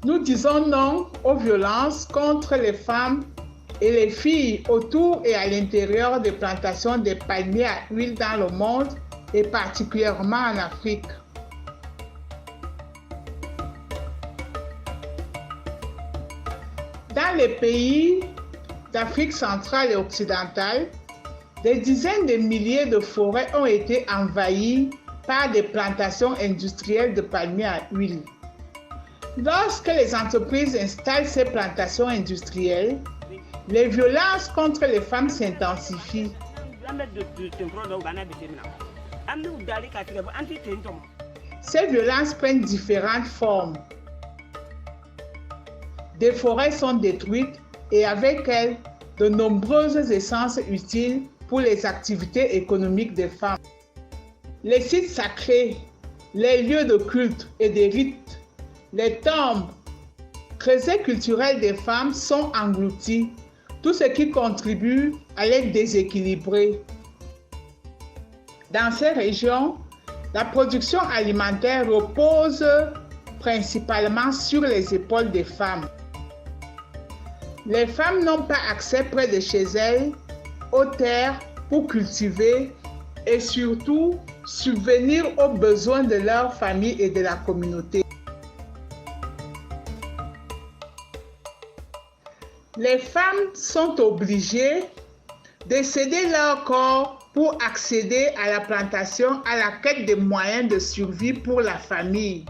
Nous disons non aux violences contre les femmes et les filles autour et à l'intérieur des plantations de palmiers à huile dans le monde et particulièrement en Afrique. Dans les pays d'Afrique centrale et occidentale, des dizaines de milliers de forêts ont été envahies par des plantations industrielles de palmiers à huile. Lorsque les entreprises installent ces plantations industrielles, les violences contre les femmes s'intensifient. Ces violences prennent différentes formes. Des forêts sont détruites et avec elles, de nombreuses essences utiles pour les activités économiques des femmes. Les sites sacrés, les lieux de culte et de rites, les tombes, trésors culturels des femmes sont engloutis, tout ce qui contribue à les déséquilibrer. Dans ces régions, la production alimentaire repose principalement sur les épaules des femmes. Les femmes n'ont pas accès près de chez elles aux terres pour cultiver et surtout subvenir aux besoins de leur famille et de la communauté. Les femmes sont obligées de céder leur corps pour accéder à la plantation à la quête de moyens de survie pour la famille.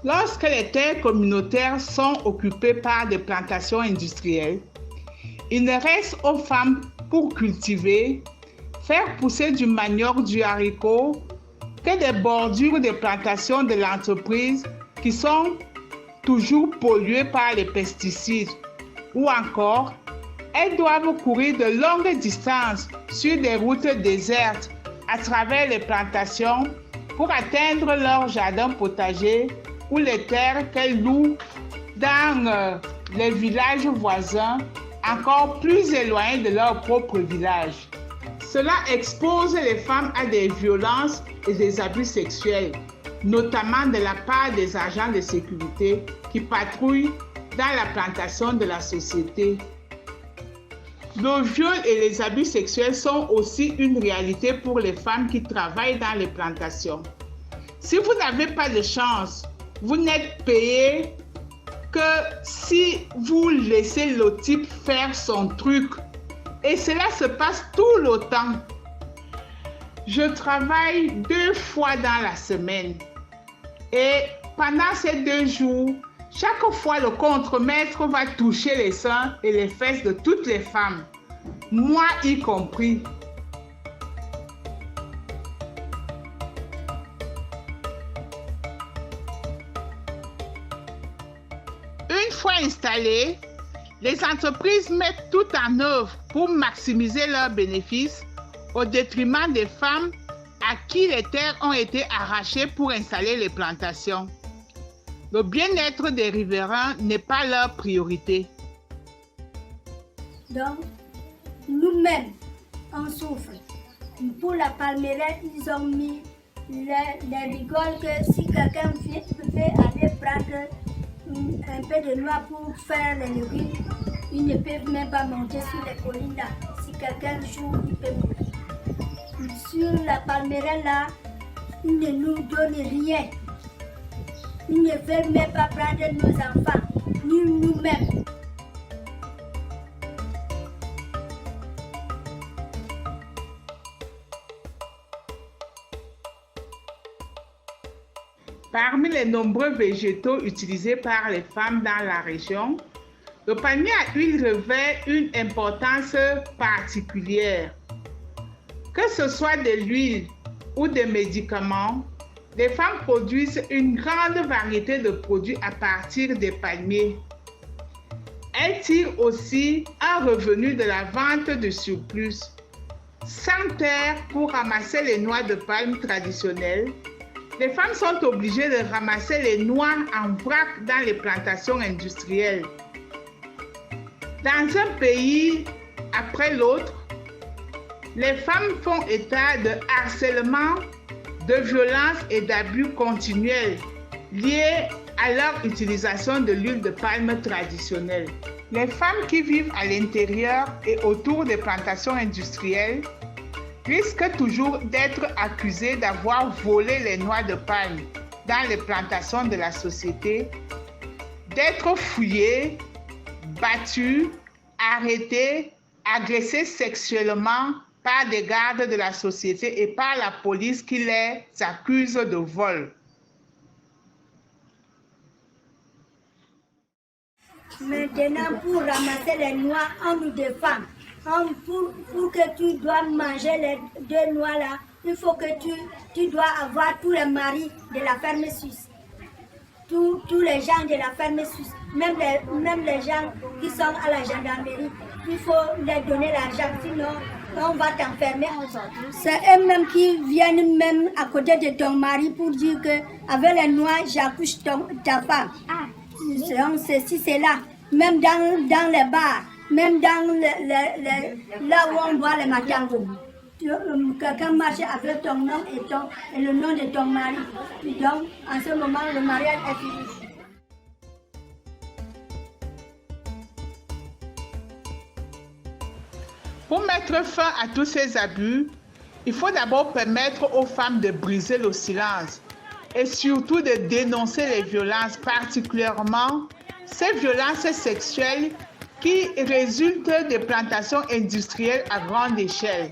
Lorsque les terres communautaires sont occupées par des plantations industrielles, il ne reste aux femmes pour cultiver, faire pousser du manioc, du haricot, que des bordures des plantations de l'entreprise qui sont toujours polluées par les pesticides. Ou encore, elles doivent courir de longues distances sur des routes désertes à travers les plantations pour atteindre leur jardin potager ou les terres qu'elles louent dans les villages voisins, encore plus éloignés de leur propre village. Cela expose les femmes à des violences et des abus sexuels, notamment de la part des agents de sécurité qui patrouillent dans la plantation de la société. Le viol et les abus sexuels sont aussi une réalité pour les femmes qui travaillent dans les plantations. Si vous n'avez pas de chance, vous n'êtes payé que si vous laissez le type faire son truc. Et cela se passe tout le temps. Je travaille 2 fois dans la semaine. Et pendant ces 2 jours, chaque fois le contremaître va toucher les seins et les fesses de toutes les femmes, moi y compris. Une fois installées, les entreprises mettent tout en œuvre pour maximiser leurs bénéfices au détriment des femmes à qui les terres ont été arrachées pour installer les plantations. Le bien-être des riverains n'est pas leur priorité. Donc, nous-mêmes, on souffre. Pour la palmeraie, ils ont mis les rigoles que si quelqu'un veut aller prendre un peu de noix pour faire les légumes, ils ne peuvent même pas monter sur les collines là. Si quelqu'un joue, il peut mourir. Sur la palmeraie là, ils ne nous donnent rien. Ils ne veulent même pas prendre nos enfants, ni nous-mêmes. Parmi les nombreux végétaux utilisés par les femmes dans la région, le palmier à huile revêt une importance particulière. Que ce soit de l'huile ou des médicaments, les femmes produisent une grande variété de produits à partir des palmiers. Elles tirent aussi un revenu de la vente de surplus. Sans terre pour ramasser les noix de palme traditionnelles, les femmes sont obligées de ramasser les noix en vrac dans les plantations industrielles. Dans un pays après l'autre, les femmes font état de harcèlement de violence et d'abus continuels liés à leur utilisation de l'huile de palme traditionnelle. Les femmes qui vivent à l'intérieur et autour des plantations industrielles risquent toujours d'être accusées d'avoir volé les noix de palme dans les plantations de la société, d'être fouillées, battues, arrêtées, agressées sexuellement par des gardes de la société et par la police qui les accuse de vol. Maintenant, pour ramasser les noix, on nous défend. Pour que tu dois manger les 2 noix là, il faut que tu dois avoir tous les maris de la ferme suisse. Tous les gens de la ferme suisse, même les gens qui sont à la gendarmerie, il faut leur donner l'argent, sinon on va t'enfermer. C'est eux-mêmes qui viennent même à côté de ton mari pour dire que avec les noix, j'accouche ta femme. Ceci, c'est là. Même dans les bars, même dans là où on boit les matangos. Quelqu'un marche avec ton nom et le nom de ton mari. Donc, en ce moment, le mariage est fini. Pour mettre fin à tous ces abus, il faut d'abord permettre aux femmes de briser le silence et surtout de dénoncer les violences, particulièrement ces violences sexuelles qui résultent des plantations industrielles à grande échelle.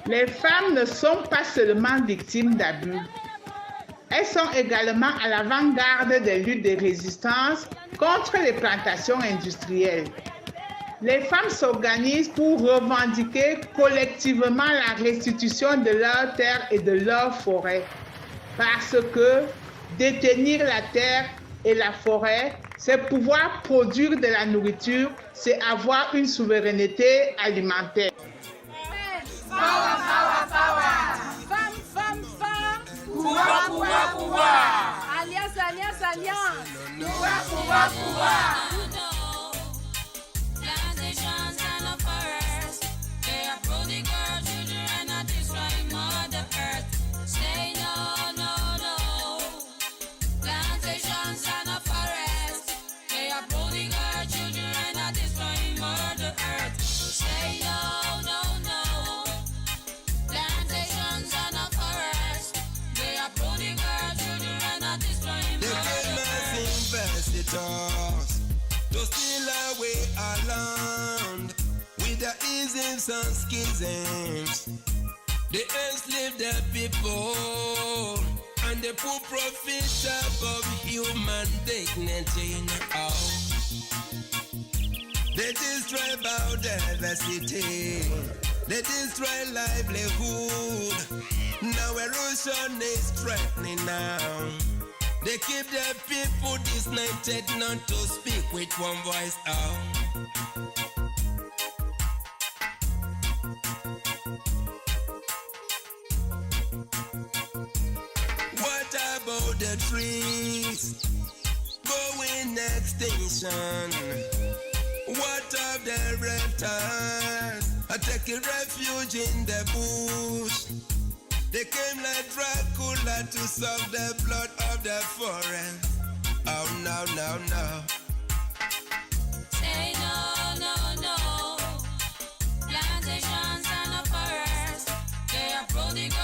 Les femmes ne sont pas seulement victimes d'abus. Elles sont également à l'avant-garde des luttes de résistance contre les plantations industrielles. Les femmes s'organisent pour revendiquer collectivement la restitution de leurs terres et de leurs forêts. Parce que détenir la terre et la forêt, c'est pouvoir produire de la nourriture, c'est avoir une souveraineté alimentaire. Power, power, power. Femme, femme, femme. Pouvoir, pouvoir, pouvoir. Alliance, alliance, alliance. Pouvoir, pouvoir, pouvoir. To steal away our land with their isms and schisms. They enslave their people and they put profit above human dignity. They destroy biodiversity. They destroy livelihood. Now erosion is threatening now. They keep their people disunited not to speak with one voice out. What about the trees going extinction? What of the reptiles are taking refuge in the bush? They came like Dracula to suck the blood of the forest. Oh no, no, no. Say no, no, no. Plantations and a forest. They are prodigal.